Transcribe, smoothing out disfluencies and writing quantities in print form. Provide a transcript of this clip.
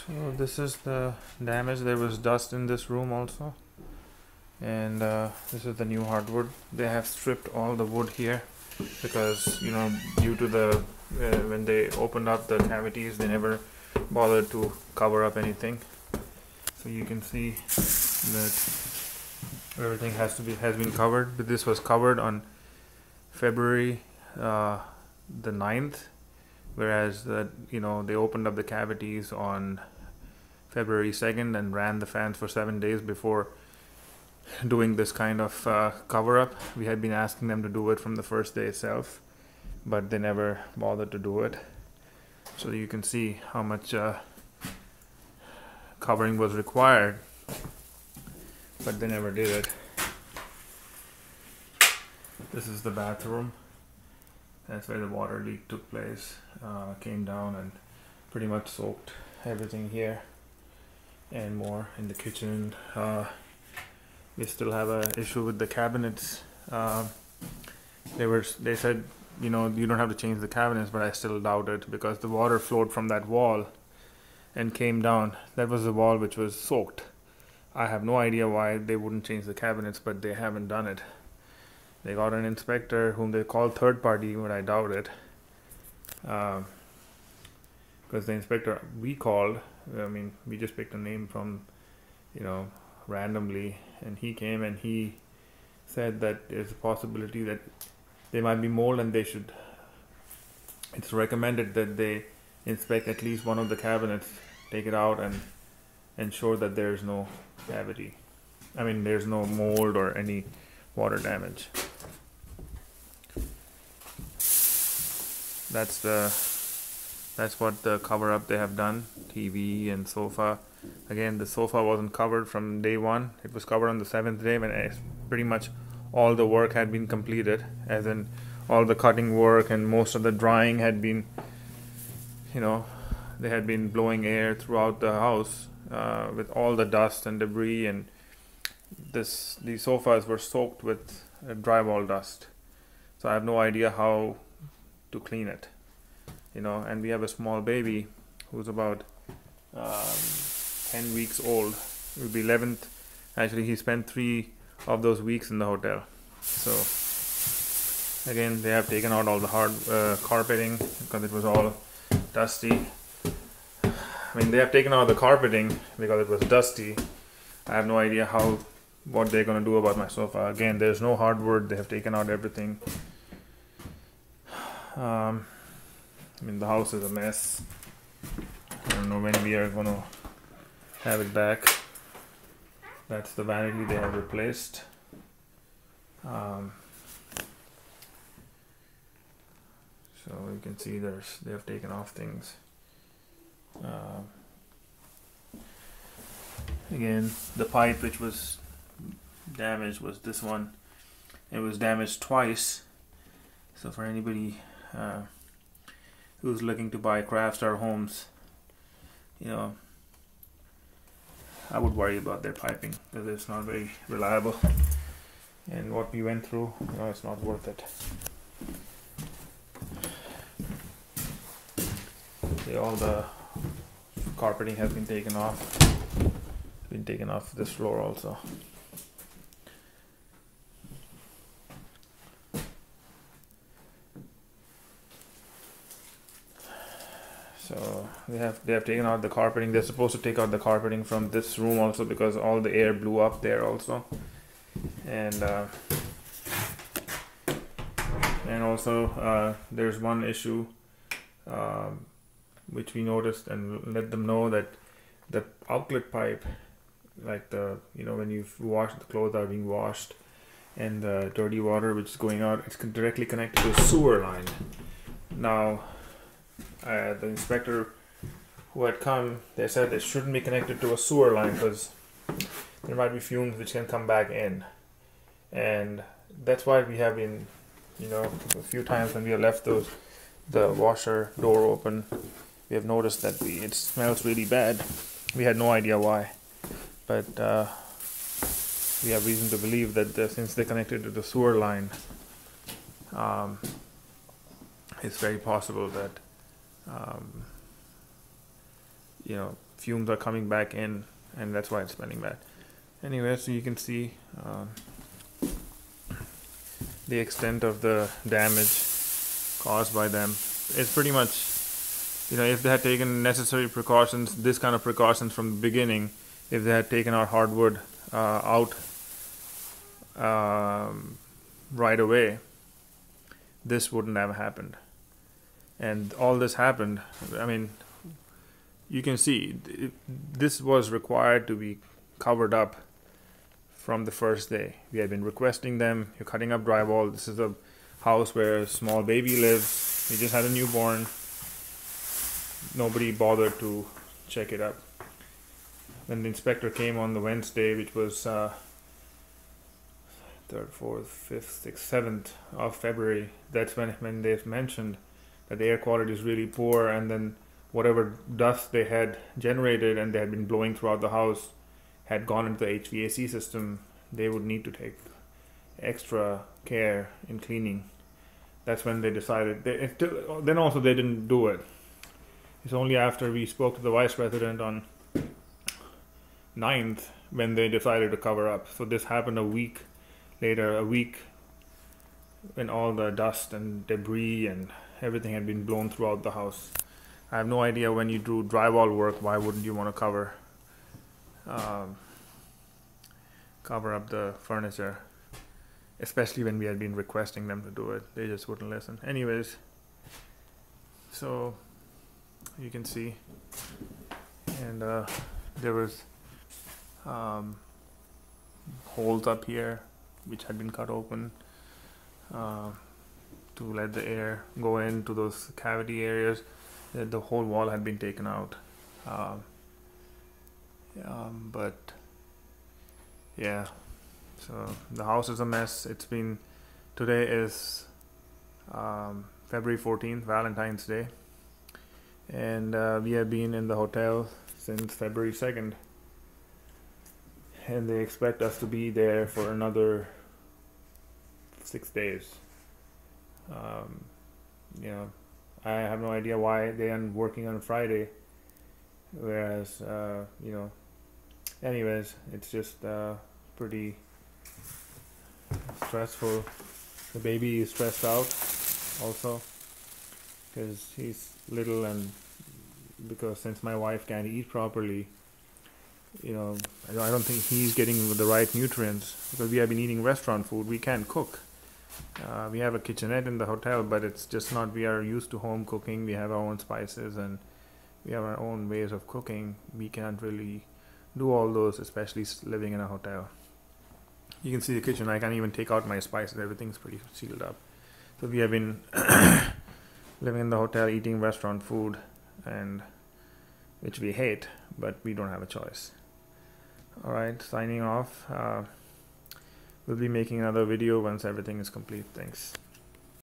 So this is the damage. There was dust in this room also, and this is the new hardwood. They have stripped all the wood here because, you know, due to the when they opened up the cavities, they never bothered to cover up anything. So you can see that everything has been covered. But this was covered on February the 9th, whereas that, you know, they opened up the cavities on February 2nd and ran the fans for 7 days before doing this kind of cover up. We had been asking them to do it from the first day itself, but they never bothered to do it. So you can see how much covering was required, but they never did it. This is the bathroom. That's where the water leak took place. Came down and pretty much soaked everything here and more in the kitchen. We still have an issue with the cabinets. They said, you know, you don't have to change the cabinets, but I still doubt it because the water flowed from that wall and came down. That was the wall which was soaked. I have no idea why they wouldn't change the cabinets, but they haven't done it. They got an inspector whom they called third party, but I doubt it. Because the inspector we called, I mean, we just picked a name from, you know, randomly, and he came and he said that there's a possibility that there might be mold and it's recommended that they inspect at least one of the cabinets, take it out and ensure that there's no cavity. I mean, there's no mold or any water damage. That's what the cover up they have done. TV and sofa. Again, the sofa wasn't covered from day one. It was covered on the 7th day when pretty much all the work had been completed, as in all the cutting work and most of the drying had been, you know, they had been blowing air throughout the house with all the dust and debris, and these sofas were soaked with drywall dust. So I have no idea how to clean it, you know. And we have a small baby who's about 10 weeks old. It will be 11th. Actually, he spent 3 of those weeks in the hotel. So again, they have taken out all the hard carpeting because it was all dusty. I mean, they have taken out the carpeting because it was dusty. I have no idea what they're gonna do about my sofa. Again, there's no hardwood. They have taken out everything. I mean, the house is a mess. I don't know when we are gonna have it back. That's the vanity they have replaced. So you can see they have taken off things. Again, the pipe which was damaged was this one. It was damaged twice. So for anybody who's looking to buy Craftstar homes, you know, I would worry about their piping because it's not very reliable, and what we went through, you know, it's not worth it. See, all the carpeting has been taken off. It's been taken off this floor also. So they have taken out the carpeting. They're supposed to take out the carpeting from this room also because all the air blew up there also, and also there's one issue which we noticed and let them know, that the outlet pipe, like the, you know, when you wash the clothes are being washed and the dirty water which is going out, it's directly connected to a sewer line. Now the inspector who had come, they said it shouldn't be connected to a sewer line because there might be fumes which can come back in, and that's why we have been, you know, a few times when we have left the washer door open, we have noticed that it smells really bad. We had no idea why, but we have reason to believe that since they connected to the sewer line, it's very possible that you know, fumes are coming back in, and that's why it's smelling bad. Anyway, so you can see the extent of the damage caused by them. It's pretty much, you know, if they had taken necessary precautions, this kind of precautions from the beginning, if they had taken our hardwood out right away, this wouldn't have happened. And all this happened, I mean, you can see this was required to be covered up from the first day. We had been requesting them. You're cutting up drywall. This is a house where a small baby lives. We just had a newborn. Nobody bothered to check it up. When the inspector came on the Wednesday, which was 3rd, 4th, 5th, 6th, 7th of February, that's when they mentioned that the air quality is really poor, and then whatever dust they had generated and they had been blowing throughout the house had gone into the HVAC system. They would need to take extra care in cleaning. That's when they decided. Then also they didn't do it. It's only after we spoke to the vice president on 9th when they decided to cover up. So this happened a week later, a week when all the dust and debris and everything had been blown throughout the house. I have no idea, when you do drywall work, why wouldn't you want to cover up the furniture, especially when we had been requesting them to do it. They just wouldn't listen. Anyways, so you can see, and there was holes up here which had been cut open to let the air go into those cavity areas. The whole wall had been taken out, but yeah, so the house is a mess. It's been, today is February 14th, Valentine's Day, and we have been in the hotel since February 2nd, and they expect us to be there for another 6 days. You know, I have no idea why they are working on Friday, whereas you know, anyways, it's just pretty stressful. The baby is stressed out also because he's little, and because since my wife can't eat properly, you know, I don't think he's getting the right nutrients, because we have been eating restaurant food. We can't cook. We have a kitchenette in the hotel, but it's just not, we are used to home cooking. We have our own spices and we have our own ways of cooking. We can't really do all those, especially living in a hotel. You can see the kitchen. I can't even take out my spices. Everything's pretty sealed up. So we have been living in the hotel, eating restaurant food, and which we hate, but we don't have a choice. Alright, signing off. We'll be making another video once everything is complete. Thanks.